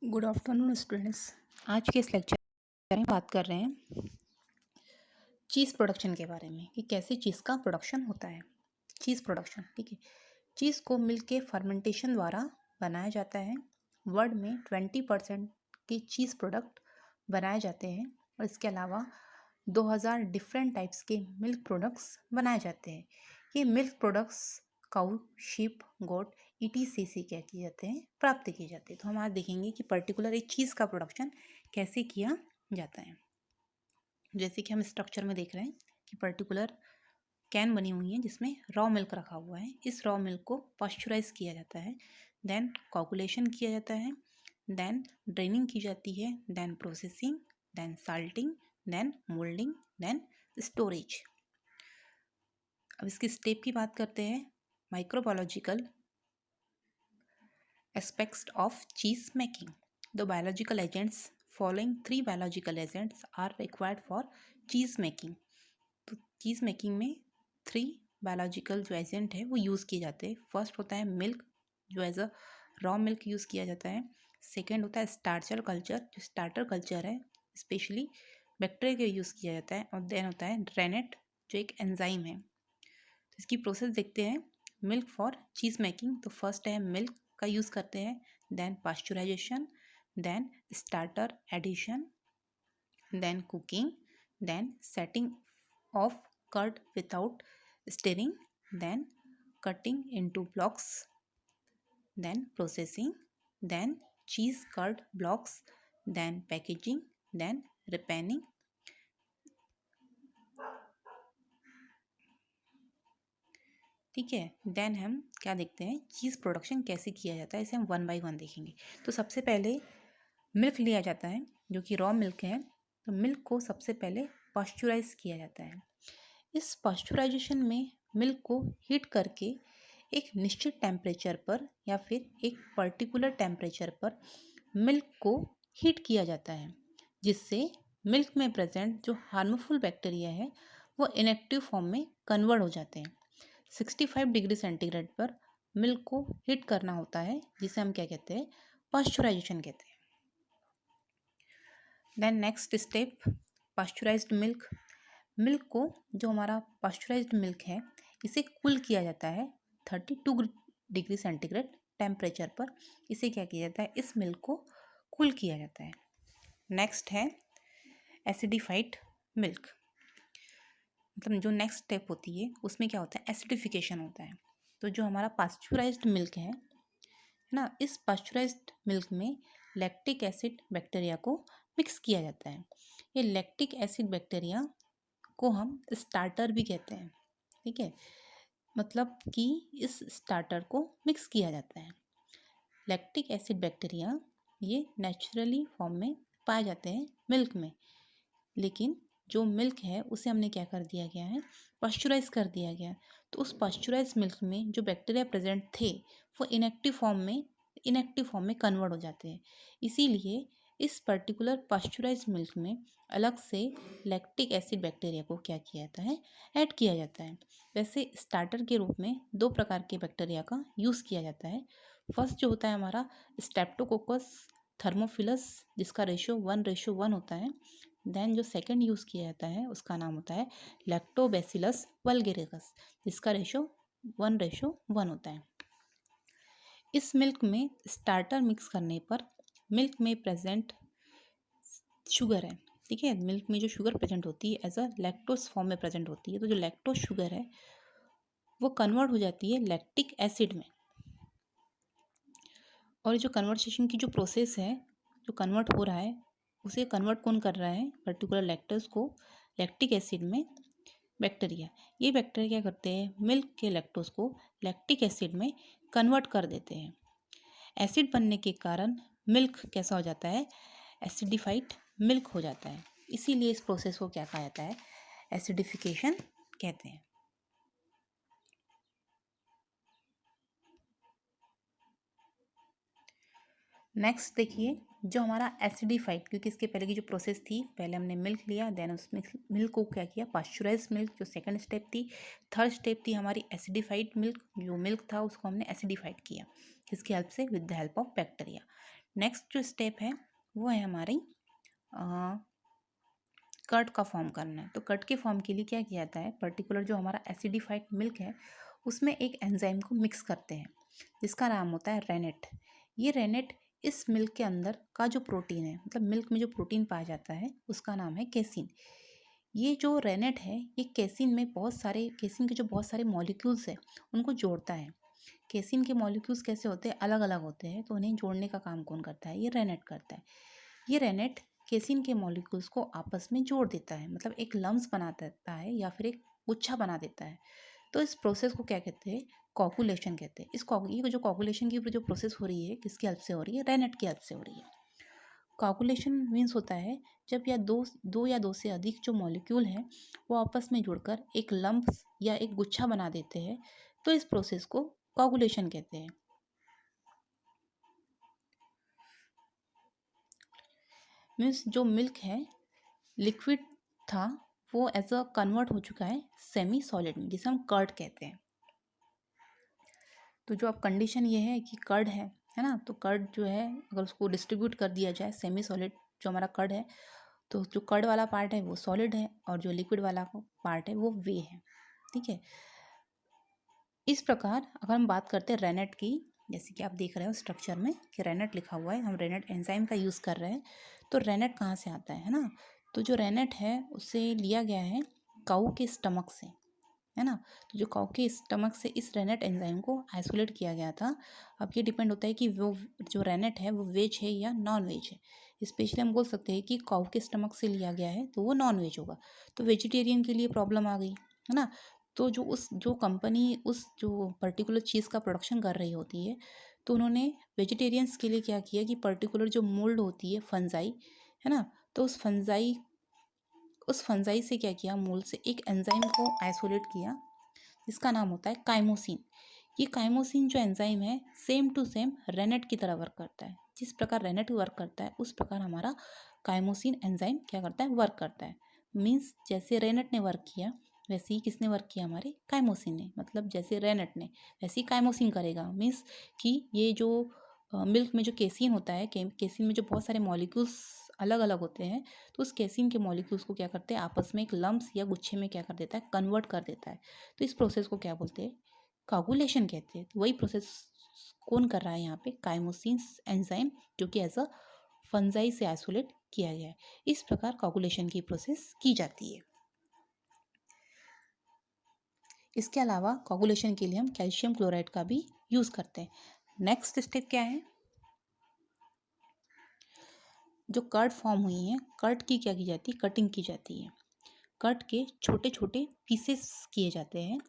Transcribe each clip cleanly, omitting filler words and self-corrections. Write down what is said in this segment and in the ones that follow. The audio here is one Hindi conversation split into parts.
Good afternoon students. आज के इस लेक्चर में बात कर रहे हैं चीज़ प्रोडक्शन के बारे में कि कैसे चीज़ का प्रोडक्शन होता है। चीज़ प्रोडक्शन, ठीक है। चीज़ को मिल्क के फर्मेंटेशन द्वारा बनाया जाता है। वर्ल्ड में 20% के चीज़ प्रोडक्ट बनाए जाते हैं और इसके अलावा 2000 डिफरेंट टाइप्स के मिल्क प्रोडक्ट्स बनाए जाते हैं। ये मिल्क प्रोडक्ट्स काऊ, शीप, गोट ETC से क्या किए जाते हैं, प्राप्त किए जाते हैं। तो हम आज देखेंगे कि पर्टिकुलर एक चीज़ का प्रोडक्शन कैसे किया जाता है। जैसे कि हम स्ट्रक्चर में देख रहे हैं कि पर्टिकुलर कैन बनी हुई है जिसमें रॉ मिल्क रखा हुआ है। इस रॉ मिल्क को पास्चराइज किया जाता है, देन कोगुलेशन किया जाता है, देन ड्रेनिंग की जाती है, then processing, then salting, then moulding, then storage. अब इसकी स्टेप की बात करते हैं। Microbiological aspects of cheese making. The biological agents following 3 biological agents are required for cheese making. तो चीज़ मेकिंग में 3 बायोलॉजिकल जो एजेंट है वो यूज़ किए जाते हैं। फर्स्ट होता है मिल्क, जो as a raw milk use किया जाता है। सेकेंड होता है स्टार्चर कल्चर, जो स्टार्टर कल्चर है, स्पेशली बैक्टीरिया का यूज़ किया जाता है। और देन होता है रेनेट, जो एक एंजाइम है। तो इसकी प्रोसेस देखते हैं। मिल्क फॉर चीज़ मेकिंग, तो फर्स्ट है मिल्क का यूज़ करते हैं, then pasteurization, then starter addition, then cooking, then setting of curd without stirring, then cutting into blocks, then processing, then cheese curd blocks, then packaging, then ripening. ठीक है, देन हम क्या देखते हैं, चीज़ प्रोडक्शन कैसे किया जाता है, इसे हम 1 बाय 1 देखेंगे। तो सबसे पहले मिल्क लिया जाता है जो कि रॉ मिल्क है। तो मिल्क को सबसे पहले पास्चराइज किया जाता है। इस पास्चराइजेशन में मिल्क को हीट करके एक निश्चित टेम्परेचर पर या फिर एक पर्टिकुलर टेम्परेचर पर मिल्क को हीट किया जाता है, जिससे मिल्क में प्रेजेंट जो हार्मफुल बैक्टीरिया है वो इनएक्टिव फॉर्म में कन्वर्ट हो जाते हैं। 65 डिग्री सेंटीग्रेड पर मिल्क को हीट करना होता है, जिसे हम क्या कहते हैं, पास्चराइजेशन कहते हैं। Then next step, pasteurized milk. Milk को, जो हमारा पास्चराइज्ड मिल्क है, इसे कूल किया जाता है 32 डिग्री सेंटीग्रेड टेम्परेचर पर। इसे क्या किया जाता है, इस मिल्क को कूल किया जाता है। नेक्स्ट है एसिडिफाइड मिल्क। मतलब जो नेक्स्ट स्टेप होती है उसमें क्या होता है, एसिडिफिकेशन होता है। तो जो हमारा पास्चराइज्ड मिल्क है ना, इस पास्चराइज्ड मिल्क में लैक्टिक एसिड बैक्टीरिया को मिक्स किया जाता है। ये लैक्टिक एसिड बैक्टीरिया को हम स्टार्टर भी कहते हैं। ठीक है, मतलब कि इस स्टार्टर को मिक्स किया जाता है। लैक्टिक एसिड बैक्टीरिया ये नेचुरली फॉर्म में पाए जाते हैं मिल्क में, लेकिन जो मिल्क है उसे हमने क्या कर दिया गया है, पास्चराइज कर दिया गया। तो उस पास्चराइज मिल्क में जो बैक्टीरिया प्रेजेंट थे वो इनएक्टिव फॉर्म में कन्वर्ट हो जाते हैं। इसीलिए इस पर्टिकुलर पास्चराइज मिल्क में अलग से लैक्टिक एसिड बैक्टीरिया को क्या किया जाता है, ऐड किया जाता है। वैसे स्टार्टर के रूप में 2 प्रकार के बैक्टीरिया का यूज़ किया जाता है। फर्स्ट जो होता है हमारा स्ट्रेप्टोकोकस थर्मोफिलस, जिसका रेशो 1:1 होता है। देन जो सेकंड यूज़ किया जाता है उसका नाम होता है लैक्टोबैसिलस वल्गेरिकस, जिसका रेशो 1:1 होता है। इस मिल्क में स्टार्टर मिक्स करने पर मिल्क में प्रेजेंट शुगर है, ठीक है, मिल्क में जो शुगर प्रेजेंट होती है एज अ लैक्टोस फॉर्म में प्रेजेंट होती है। तो जो लैक्टोस शुगर है वो कन्वर्ट हो जाती है लैक्टिक एसिड में। और जो कन्वर्सेशन की जो प्रोसेस है, जो कन्वर्ट हो रहा है, उसे कन्वर्ट कौन कर रहा है, पर्टिकुलर लैक्टोस को लैक्टिक एसिड में बैक्टीरिया। ये बैक्टीरिया क्या करते हैं, मिल्क के लैक्टोस को लैक्टिक एसिड में कन्वर्ट कर देते हैं। एसिड बनने के कारण मिल्क कैसा हो जाता है, एसिडिफाइड मिल्क हो जाता है। इसीलिए इस प्रोसेस को क्या कहा जाता है, एसिडिफिकेशन कहते हैं। नेक्स्ट देखिए, जो हमारा एसिडिफाइड, क्योंकि इसके पहले की जो प्रोसेस थी, पहले हमने मिल्क लिया, देन उस मिल्क को क्या किया, पास्चराइज मिल्क, जो सेकंड स्टेप थी। थर्ड स्टेप थी हमारी एसिडिफाइड मिल्क, जो मिल्क था उसको हमने एसिडिफाइड किया, किसकी हेल्प से, with the help of bacteria. Next जो स्टेप है वो है हमारी कर्ड का फॉर्म करना है। तो कर्ड के फॉर्म के लिए क्या किया जाता है, पर्टिकुलर जो हमारा एसिडिफाइड मिल्क है उसमें एक एंजाइम को मिक्स करते हैं जिसका नाम होता है रेनेट। ये रेनेट इस मिल्क के अंदर का जो प्रोटीन है, मतलब मिल्क में जो प्रोटीन पाया जाता है उसका नाम है केसिन। ये जो रेनेट है ये केसिन में बहुत सारे, केसिन के जो बहुत सारे मॉलिक्यूल्स हैं उनको जोड़ता है। केसिन के मॉलिक्यूल्स कैसे होते हैं, अलग अलग होते हैं, तो उन्हें जोड़ने का काम कौन करता है, ये रेनेट करता है। ये रेनेट केसिन के मॉलिक्यूल्स को आपस में जोड़ देता है, मतलब एक लम्स बना देता है या फिर एक गुच्छा बना देता है। तो इस प्रोसेस को क्या कहते हैं, कोगुलेशन कहते हैं। ये जो कोगुलेशन की जो प्रोसेस हो रही है किसकी हेल्प से हो रही है, रेनेट की हेल्प से हो रही है। कोगुलेशन मीन्स होता है जब दो या दो से अधिक जो मॉलिक्यूल हैं वो आपस में जुड़कर एक लम्प्स या एक गुच्छा बना देते हैं, तो इस प्रोसेस को कोगुलेशन कहते हैं। मीन्स जो मिल्क है लिक्विड था वो एज अ कन्वर्ट हो चुका है सेमी सॉलिड में, जिसे हम कर्ड कहते हैं। तो जो अब कंडीशन ये है कि कर्ड है ना, तो कर्ड जो है अगर उसको डिस्ट्रीब्यूट कर दिया जाए, सेमी सॉलिड जो हमारा कर्ड है, तो जो कर्ड वाला पार्ट है वो सॉलिड है और जो लिक्विड वाला पार्ट है वो वे है। ठीक है, इस प्रकार अगर हम बात करते हैं रेनेट की, जैसे कि आप देख रहे हो स्ट्रक्चर में कि रेनेट लिखा हुआ है, हम रेनेट एंजाइम का यूज़ कर रहे हैं। तो रेनेट कहाँ से आता है ना, तो जो रेनेट है उसे लिया गया है काऊ के स्टमक से, है ना। तो जो काऊ के स्टमक से इस रेनेट एंजाइम को आइसोलेट किया गया था। अब ये डिपेंड होता है कि वो जो रेनेट है वो वेज है या नॉन वेज है। स्पेशली हम बोल सकते हैं कि काऊ के स्टमक से लिया गया है तो वो नॉन वेज होगा, तो वेजिटेरियन के लिए प्रॉब्लम आ गई, है ना। तो जो कंपनी उस जो पर्टिकुलर चीज़ का प्रोडक्शन कर रही होती है, तो उन्होंने वेजिटेरियंस के लिए क्या किया कि पर्टिकुलर जो मोल्ड होती है फंजाई, है ना, तो उस फंजाई से क्या किया, मोल्ड से एक एंजाइम को आइसोलेट किया जिसका नाम होता है काइमोसिन। ये काइमोसिन जो एंजाइम है सेम टू सेम रेनेट की तरह वर्क करता है। जिस प्रकार रेनेट वर्क करता है उस प्रकार हमारा काइमोसिन एंजाइम क्या करता है, वर्क करता है। मीन्स जैसे रेनेट ने वर्क किया वैसे ही किसने वर्क किया, हमारे काइमोसिन ने। मतलब जैसे रेनेट ने वैसे ही काइमोसिन करेगा। मीन्स कि ये जो मिल्क में जो केसिन होता है, केसिन में जो बहुत सारे मॉलिक्यूल्स अलग अलग होते हैं, तो उस केसिन के मॉलिक्यूल्स को क्या करते हैं, आपस में एक लम्स या गुच्छे में क्या कर देता है, कन्वर्ट कर देता है। तो इस प्रोसेस को क्या बोलते हैं, कोगुलेशन कहते हैं। तो वही प्रोसेस कौन कर रहा है यहाँ पे, काइमोसिन एंजाइम, जो कि एज अ फंजाई से आइसोलेट किया गया है। इस प्रकार कोगुलेशन की प्रोसेस की जाती है। इसके अलावा कोगुलेशन के लिए हम कैल्शियम क्लोराइड का भी यूज़ करते हैं। नेक्स्ट स्टेप क्या है, जो कर्ड फॉर्म हुई है, कर्ड की क्या की जाती है, कटिंग की जाती है। कट के छोटे छोटे पीसेस किए जाते हैं।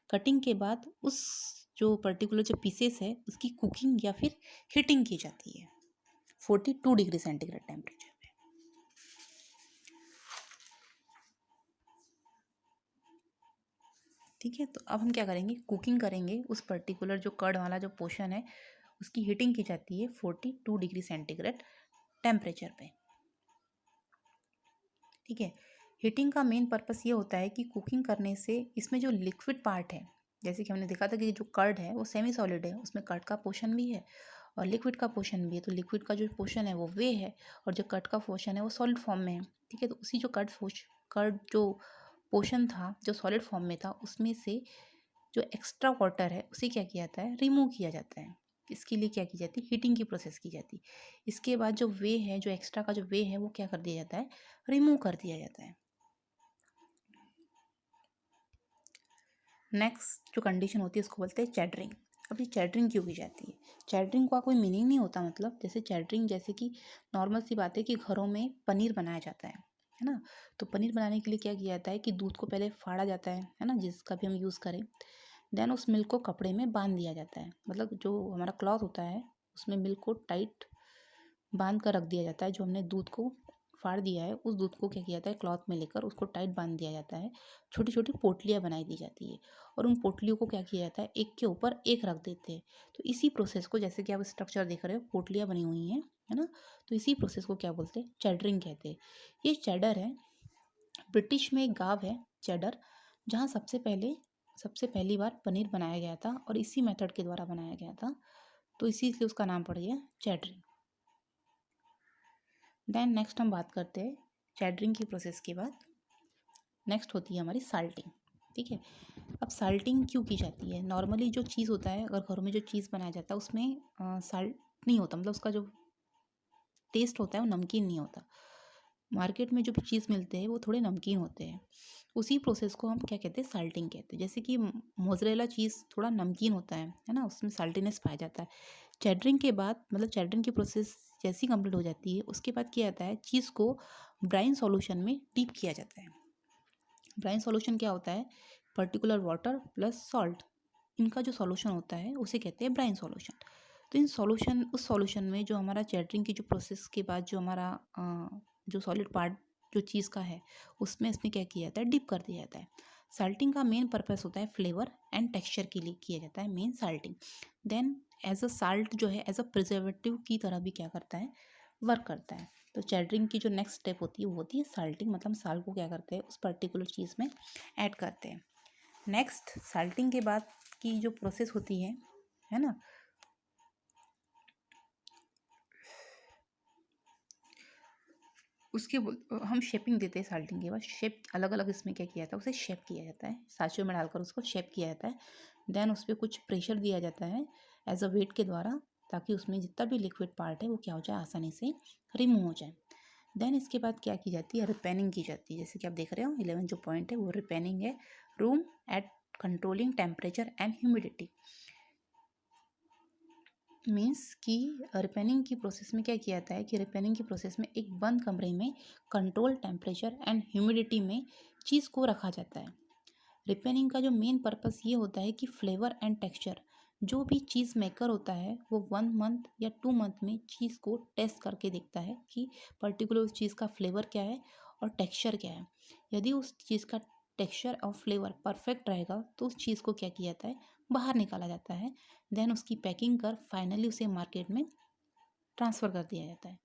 कटिंग के बाद उस जो पर्टिकुलर जो पीसेस है उसकी कुकिंग या फिर हीटिंग की जाती है 42 डिग्री सेंटीग्रेड टेम्परेचर पे। ठीक है, तो अब हम क्या करेंगे, कुकिंग करेंगे। उस पर्टिकुलर जो कर्ड वाला जो पोर्शन है उसकी हीटिंग की जाती है 42 डिग्री सेंटीग्रेड टेम्परेचर पे। ठीक है, हीटिंग का मेन पर्पस ये होता है कि कुकिंग करने से इसमें जो लिक्विड पार्ट है, जैसे कि हमने देखा था कि जो कर्ड है वो सेमी सॉलिड है, उसमें कर्ड का पोर्शन भी है और लिक्विड का पोर्शन भी है। तो लिक्विड का जो पोर्शन है वो वे है और जो कर्ड का पोर्शन है वो सॉलिड फॉर्म में है। ठीक है, तो उसी जो कर्ड जो पोर्शन था जो सॉलिड फॉर्म में था उसमें से जो एक्स्ट्रा वाटर है उसे क्या किया जाता है, रिमूव किया जाता है। इसके लिए क्या की जाती है, हीटिंग की प्रोसेस की जाती है। इसके बाद जो वे है, जो एक्स्ट्रा का जो वे है वो क्या कर दिया जाता है, रिमूव कर दिया जाता है। नेक्स्ट जो कंडीशन होती है उसको बोलते हैं चैडरिंग। अब ये चैडरिंग क्यों की जाती है, चैडरिंग का कोई मीनिंग नहीं होता। मतलब जैसे चैडरिंग, जैसे कि नॉर्मल सी बात है कि घरों में पनीर बनाया जाता है ना। तो पनीर बनाने के लिए क्या किया जाता है कि दूध को पहले फाड़ा जाता है ना, जिसका भी हम यूज़ करें। देन उस मिल्क को कपड़े में बांध दिया जाता है, मतलब जो हमारा क्लॉथ होता है उसमें मिल्क को टाइट बांध कर रख दिया जाता है। जो हमने दूध को फाड़ दिया है उस दूध को क्या किया जाता है, क्लॉथ में लेकर उसको टाइट बांध दिया जाता है। छोटी छोटी पोटलियाँ बनाई दी जाती है और उन पोटलियों को क्या किया जाता है, एक के ऊपर एक रख देते हैं। तो इसी प्रोसेस को, जैसे कि आप स्ट्रक्चर देख रहे हो, पोटलियाँ बनी हुई हैं, है ना। तो इसी प्रोसेस को क्या बोलते हैं, चैडरिंग कहते हैं। ये चैडर है, ब्रिटिश में एक गाँव है चैडर, जहाँ सबसे पहली बार पनीर बनाया गया था और इसी मेथड के द्वारा बनाया गया था। तो इसी से उसका नाम पड़ गया चैडरिंग। देन नेक्स्ट हम बात करते हैं चेडरिंग की प्रोसेस के बाद नेक्स्ट होती है हमारी साल्टिंग। ठीक है, अब साल्टिंग क्यों की जाती है? नॉर्मली जो चीज़ होता है, अगर घरों में जो चीज़ बनाया जाता है उसमें साल्ट नहीं होता, मतलब उसका जो टेस्ट होता है वो नमकीन नहीं होता। मार्केट में जो भी चीज़ मिलते हैं वो थोड़े नमकीन होते हैं। उसी प्रोसेस को हम क्या कहते हैं, साल्टिंग कहते हैं। जैसे कि मोज़रेला चीज़ थोड़ा नमकीन होता है ना, उसमें साल्टीनेस पाया जाता है। चेडरिंग के बाद, मतलब चेडरिंग की प्रोसेस जैसी कंप्लीट हो जाती है उसके बाद किया जाता है, चीज़ को ब्राइन सॉल्यूशन में डीप किया जाता है। ब्राइन सॉल्यूशन क्या होता है? पर्टिकुलर वाटर प्लस सॉल्ट, इनका जो सॉल्यूशन होता है उसे कहते हैं ब्राइन सॉल्यूशन। तो इन सॉल्यूशन, उस सॉल्यूशन में जो हमारा चेडरिंग की जो प्रोसेस के बाद जो हमारा जो सॉलिड पार्ट जो चीज़ का है उसमें इसमें क्या किया जाता है, डिप कर दिया जाता है। साल्टिंग का मेन पर्पस होता है फ्लेवर एंड टेक्सचर के लिए किया जाता है main salting. Then as a salt जो है एज अ प्रिजर्वेटिव की तरह भी क्या करता है, वर्क करता है। तो चेडरिंग की जो नेक्स्ट स्टेप होती है वो होती है साल्टिंग, मतलब साल्ट को क्या करते हैं, उस पर्टिकुलर चीज़ में ऐड करते हैं। नेक्स्ट साल्टिंग के बाद की जो प्रोसेस होती है ना, उसके हम शेपिंग देते हैं। साल्टिंग के बाद शेप अलग अलग इसमें क्या किया जाता है, उसे शेप किया जाता है, साँचों में डालकर उसको शेप किया जाता है। देन उस पर कुछ प्रेशर दिया जाता है एज अ वेट के द्वारा, ताकि उसमें जितना भी लिक्विड पार्ट है वो क्या हो जाए, आसानी से रिमूव हो जाए। देन इसके बाद क्या की जाती है, रिपेनिंग की जाती है। जैसे कि आप देख रहे हो 11 जो पॉइंट है वो रिपेनिंग है। Room at controlling temperature and humidity, means कि रिपेनिंग की प्रोसेस में क्या किया जाता है कि रिपेनिंग की प्रोसेस में एक बंद कमरे में कंट्रोल टेम्परेचर एंड ह्यूमिडिटी में चीज़ को रखा जाता है। रिपेनिंग का जो मेन पर्पस ये होता है कि फ्लेवर एंड टेक्सचर, जो भी चीज़ मेकर होता है वो 1 मंथ या 2 मंथ में चीज़ को टेस्ट करके देखता है कि पर्टिकुलर उस चीज़ का फ्लेवर क्या है और टेक्सचर क्या है। यदि उस चीज़ का टेक्सचर और फ्लेवर परफेक्ट रहेगा तो उस चीज़ को क्या किया जाता है, बाहर निकाला जाता है। देन उसकी पैकिंग कर फाइनली उसे मार्केट में ट्रांसफ़र कर दिया जाता है।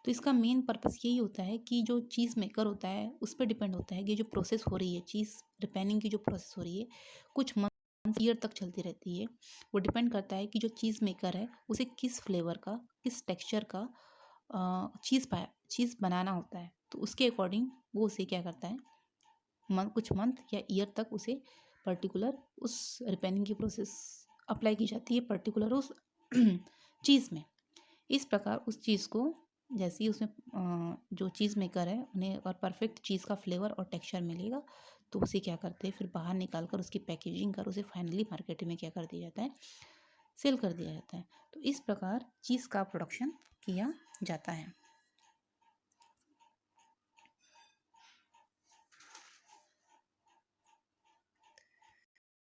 तो इसका मेन पर्पस यही होता है कि जो चीज़ मेकर होता है उस पे डिपेंड होता है कि जो प्रोसेस हो रही है, चीज़ रिपेनिंग की जो प्रोसेस हो रही है कुछ मंथ ईयर तक चलती रहती है। वो डिपेंड करता है कि जो चीज़ मेकर है उसे किस फ्लेवर का, किस टेक्सचर का चीज़ बनाना होता है। तो उसके अकॉर्डिंग वो उसे क्या करता है, कुछ मंथ या ईयर तक उसे पर्टिकुलर उस रिपेनिंग की प्रोसेस अप्लाई की जाती है पर्टिकुलर उस चीज़ में। इस प्रकार उस चीज़ को, जैसे ही उसमें जो चीज़ मेकर है उन्हें और परफेक्ट चीज़ का फ्लेवर और टेक्सचर मिलेगा तो उसे क्या करते हैं, फिर बाहर निकाल कर उसकी पैकेजिंग कर उसे फाइनली मार्केट में क्या कर दिया जाता है, सेल कर दिया जाता है। तो इस प्रकार चीज़ का प्रोडक्शन किया जाता है।